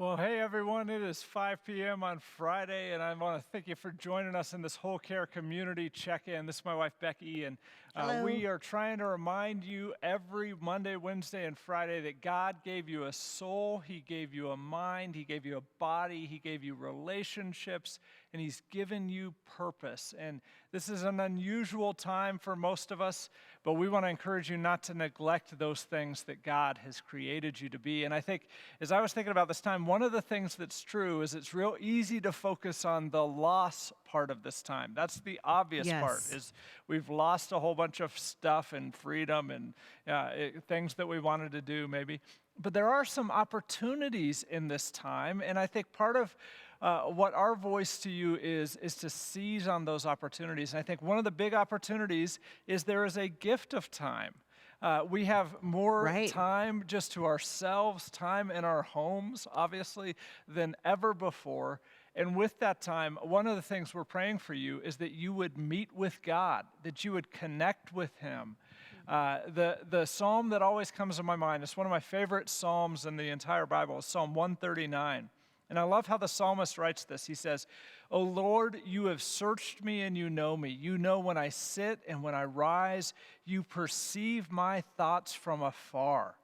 Well, hey everyone, it is 5 p.m. on Friday, and I want to thank you for joining us in this whole care community check-in. This is my wife, Becky, and Hello. we are trying to remind you every Monday, Wednesday, and Friday that God gave you a soul, He gave you a mind, He gave you a body, He gave you relationships, and He's given you purpose. And this is an unusual time for most of us, but we want to encourage you not to neglect those things that God has created you to be. And I think, as I was thinking about this time, one of the things that's true is it's real easy to focus on the loss part of this time. That's the obvious part, Yes. is we've lost a whole bunch of stuff and freedom and things that we wanted to do maybe. But there are some opportunities in this time, and I think part of what our voice to you is to seize on those opportunities. And I think one of the big opportunities is there is a gift of time. We have more Right. time just to ourselves, time in our homes, obviously, than ever before. And with that time, one of the things we're praying for you is that you would meet with God, that you would connect with Him. The psalm that always comes to my mind, it's one of my favorite psalms in the entire Bible, is Psalm 139. And I love how the psalmist writes this. He says, "O Lord, you have searched me and you know me. You know when I sit and when I rise. You perceive my thoughts from afar.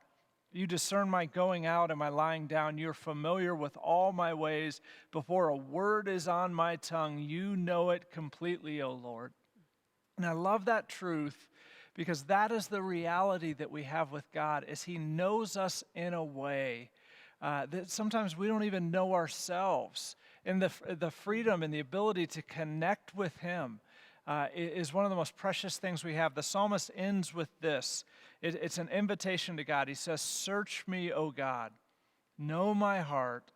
You discern my going out and my lying down. You're familiar with all my ways. Before a word is on my tongue, you know it completely, O Lord." And I love that truth because that is the reality that we have with God, is He knows us in a way that sometimes we don't even know ourselves. And the freedom and the ability to connect with Him is one of the most precious things we have. The psalmist ends with this. It's an invitation to God. He says, "Search me, O God, know my heart,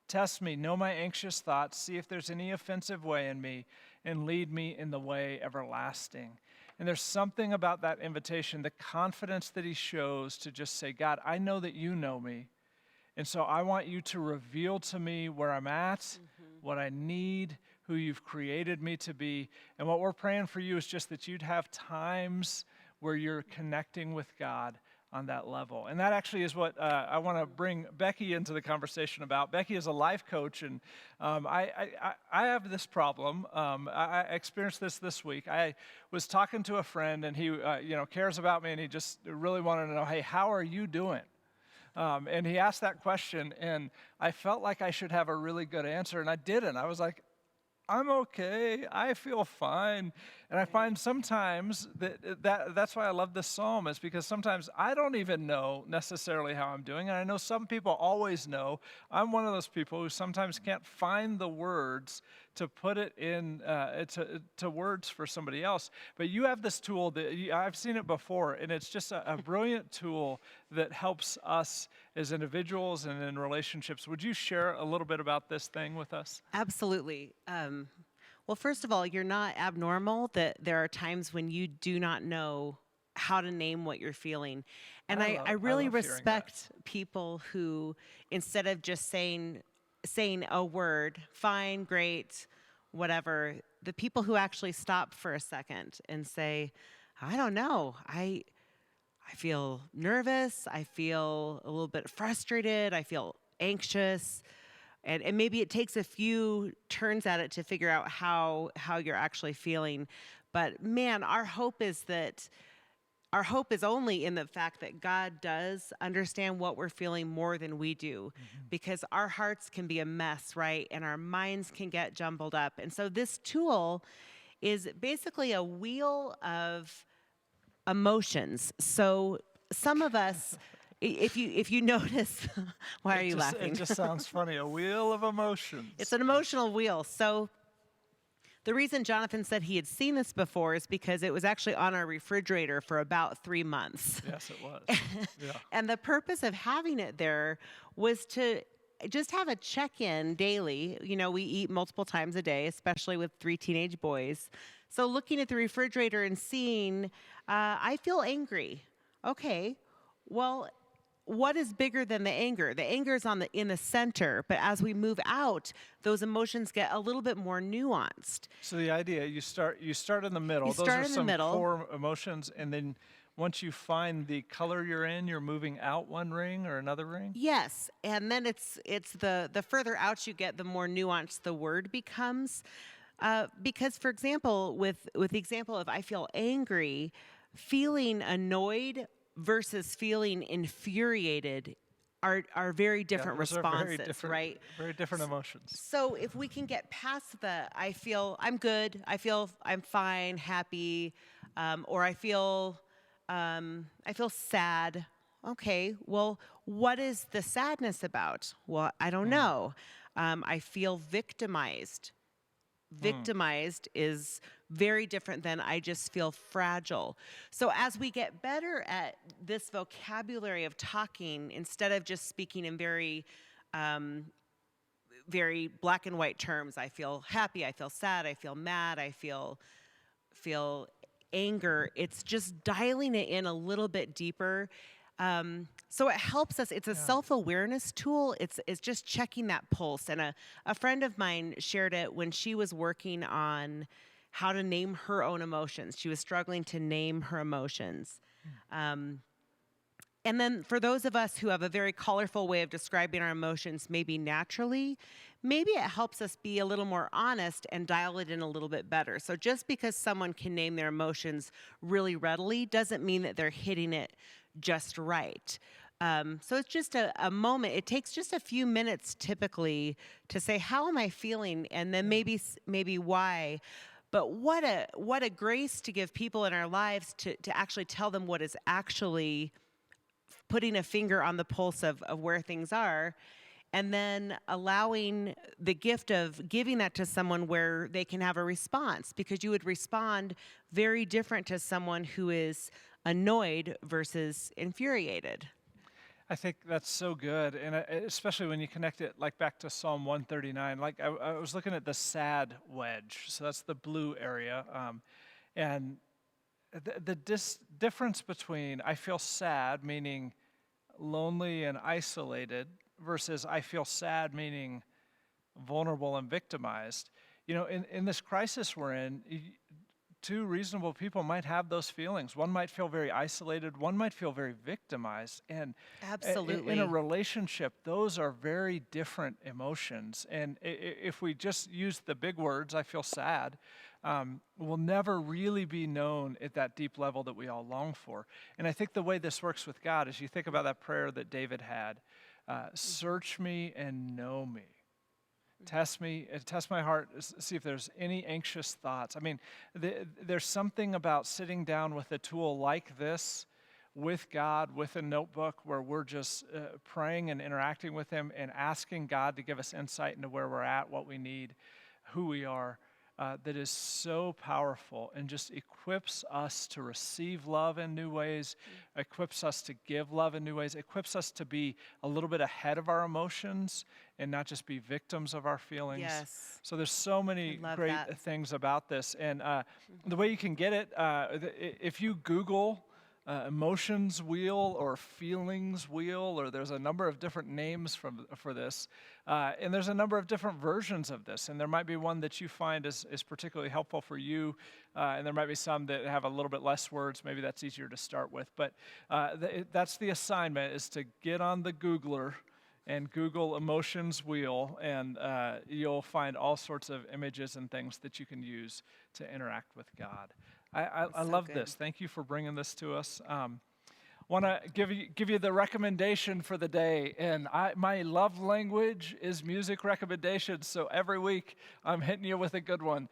test me, know my anxious thoughts, see if there's any offensive way in me, and lead me in the way everlasting." And there's something about that invitation, the confidence that he shows to just say, "God, I know that you know me. And so I want you to reveal to me where I'm at, what I need, who you've created me to be." And what we're praying for you is just that you'd have times where you're connecting with God on that level. And that actually is what I want to bring Becky into the conversation about. Becky is a life coach, and I have this problem. I experienced this week. I was talking to a friend, and he cares about me, and he just really wanted to know, "Hey, how are you doing?" And he asked that question, and I felt like I should have a really good answer, and I didn't. I was like, "I'm okay. I feel fine." And I find sometimes that's why I love this psalm, is because sometimes I don't even know necessarily how I'm doing. And I know some people always know. I'm one of those people who sometimes can't find the words to put it in to words for somebody else. But you have this tool that I've seen it before, and it's just a brilliant tool that helps us as individuals and in relationships. Would you share a little bit about this thing with us? Absolutely. Well, first of all, you're not abnormal that there are times when you do not know how to name what you're feeling. And I I really love hearing that. respect people who, instead of just saying a word, fine, great, whatever, the people who actually stop for a second and say, "I don't know. I feel nervous. I feel a little bit frustrated. I feel anxious." And maybe it takes a few turns at it to figure out how you're actually feeling. But man, our hope is only in the fact that God does understand what we're feeling more than we do, because our hearts can be a mess, right? And our minds can get jumbled up. And so this tool is basically a wheel of emotions. So some of us, if you notice, why are you It laughing? just sounds funny. A wheel of emotions. It's an emotional wheel. So the reason Jonathan said he had seen this before is because it was actually on our refrigerator for about 3 months. Yes, it was. Yeah. And the purpose of having it there was to just have a check-in daily. You know, we eat multiple times a day, especially with 3 teenage boys. So looking at the refrigerator and seeing, I feel angry. Okay, well, what is bigger than the anger? The anger is in the center, but as we move out, those emotions get a little bit more nuanced. So the idea, you start in the middle. You Those start are in the some middle. core emotions, and then once you find the color you're in, you're moving out one ring or another ring? Yes, and then it's the further out you get, the more nuanced the word becomes. Because, for example, with the example of I feel angry, feeling annoyed versus feeling infuriated are very Yeah, different those are responses, right? very different emotions. So if we can get past the I feel I'm good, I feel I'm fine, happy, or I feel sad. Okay, well, what is the sadness about? Well, I don't Mm, know. I feel victimized. mm. Victimized is very different than I just feel fragile. So, as we get better at this vocabulary of talking, instead of just speaking in um, very black and white terms, I feel happy, I feel sad, I feel mad, I feel anger. It's just dialing it in a little bit deeper. So it helps us. It's a Yeah. self-awareness tool. It's just checking that pulse. And a friend of mine shared it when she was working on how to name her own emotions. She was struggling to name her emotions. And then for those of us who have a very colorful way of describing our emotions, maybe naturally, maybe it helps us be a little more honest and dial it in a little bit better. So just because someone can name their emotions really readily doesn't mean that they're hitting it just right. So it's just a moment. It takes just a few minutes typically to say, "How am I feeling?" and then Yeah. maybe why. But what a grace to give people in our lives to actually tell them what is actually putting a finger on the pulse of where things are, and then allowing the gift of giving that to someone where they can have a response, because you would respond very different to someone who is annoyed versus infuriated. I think that's so good, and especially when you connect it like back to Psalm 139. Like I was looking at the sad wedge, so that's the blue area, and the difference between I feel sad, meaning lonely and isolated, versus I feel sad, meaning vulnerable and victimized. In this crisis we're in, two reasonable people might have those feelings. One might feel very isolated, one might feel very victimized. And in a Absolutely. relationship, those are very different emotions. And if we just use the big words, I feel sad, will never really be known at that deep level that we all long for. And I think the way this works with God is you think about that prayer that David had, search me and know me. Test me, test my heart, see if there's any anxious thoughts. I mean, there's something about sitting down with a tool like this, with God, with a notebook, where we're just praying and interacting with Him and asking God to give us insight into where we're at, what we need, who we are. That is so powerful and just equips us to receive love in new ways, equips us to give love in new ways, equips us to be a little bit ahead of our emotions and not just be victims of our feelings. Yes. So there's so I many love great that. things about this. And the way you can get it, if you Google emotions wheel or feelings wheel, or there's a number of different names for this, and there's a number of different versions of this, and there might be one that you find is particularly helpful for you, and there might be some that have a little bit less words. Maybe that's easier to start with, but that's the assignment, is to get on the Googler and Google emotions wheel, and you'll find all sorts of images and things that you can use to interact with God. I So love good. this. Thank you for bringing this to us. Want to give you the recommendation for the day, and my love language is music recommendations. So every week I'm hitting you with a good one.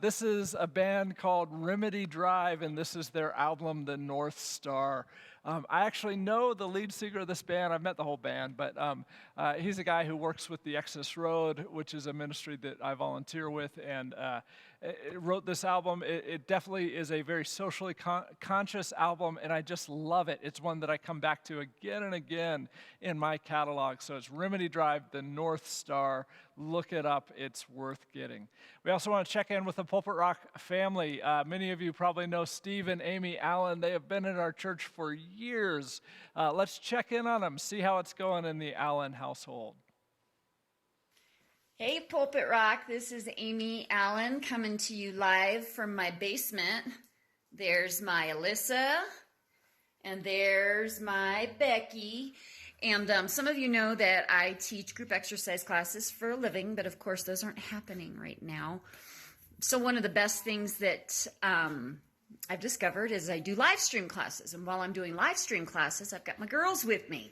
This is a band called Remedy Drive, and this is their album, The North Star. I actually know the lead singer of this band. I've met the whole band, but he's a guy who works with the Exodus Road, which is a ministry that I volunteer with, and wrote this album. It definitely is a very socially conscious album, and I just love it. It's one that I come back to again and again in my catalog. So it's Remedy Drive, The North Star. Look it up. It's worth getting. We also want to check in with the Pulpit Rock family. Many of you probably know Steve and Amy Allen. They have been in our church for years. Let's check in on them, see how it's going in the Allen household. Hey, Pulpit Rock, this is Amy Allen coming to you live from my basement. There's my Alyssa, And there's my Becky. And some of you know that I teach group exercise classes for a living, but of course those aren't happening right now. So one of the best things that I've discovered is I do live stream classes. And while I'm doing live stream classes, I've got my girls with me.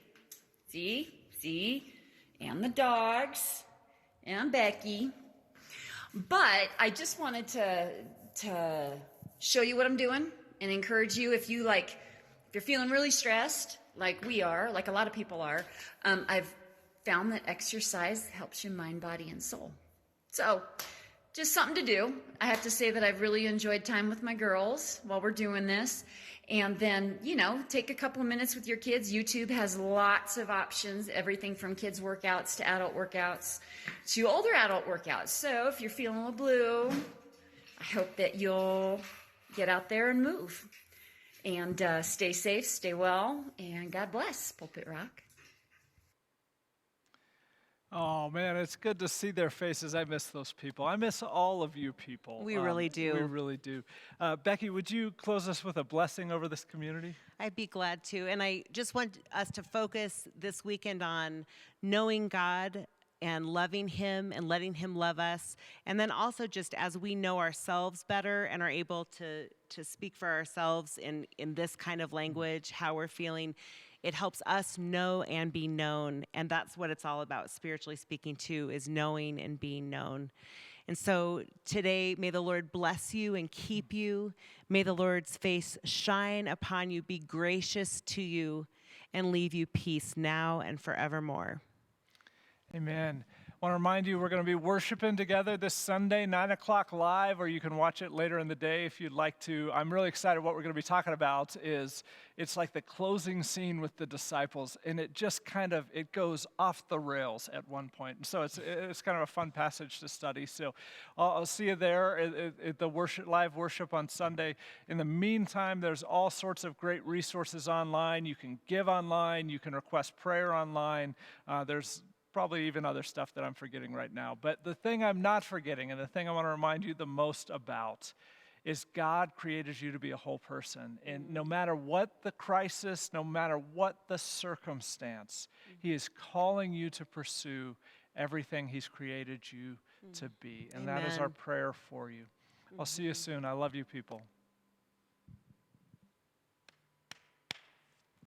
See, and the dogs, and Becky. But I just wanted to show you what I'm doing and encourage you if you're feeling really stressed, like we are, like a lot of people are. I've found that exercise helps your mind, body, and soul. So just something to do. I have to say that I've really enjoyed time with my girls while we're doing this. And then, take a couple of minutes with your kids. YouTube has lots of options, everything from kids workouts to adult workouts to older adult workouts. So if you're feeling a little blue, I hope that you'll get out there and move. And stay safe, stay well, and God bless, Pulpit Rock. Oh, man, it's good to see their faces. I miss those people. I miss all of you people. We really do. We really do. Becky, would you close us with a blessing over this community? I'd be glad to. And I just want us to focus this weekend on knowing God and loving Him and letting Him love us. And then also just as we know ourselves better and are able to speak for ourselves in this kind of language, how we're feeling, it helps us know and be known. And that's what it's all about, spiritually speaking, too, is knowing and being known. And so today, may the Lord bless you and keep you. May the Lord's face shine upon you, be gracious to you, and leave you peace now and forevermore. Amen. I want to remind you, we're going to be worshiping together this Sunday, 9 o'clock live, or you can watch it later in the day if you'd like to. I'm really excited. What we're going to be talking about is it's like the closing scene with the disciples, and it just it goes off the rails at one point. And so it's kind of a fun passage to study. So I'll see you there at the live worship on Sunday. In the meantime, there's all sorts of great resources online. You can give online. You can request prayer online. There's probably even other stuff that I'm forgetting right now. But the thing I'm not forgetting, and the thing I want to remind you the most about, is God created you to be a whole person. And no matter what the crisis, no matter what the circumstance, He is calling you to pursue everything He's created you to be. And that is our prayer for you. I'll see you soon. I love you people.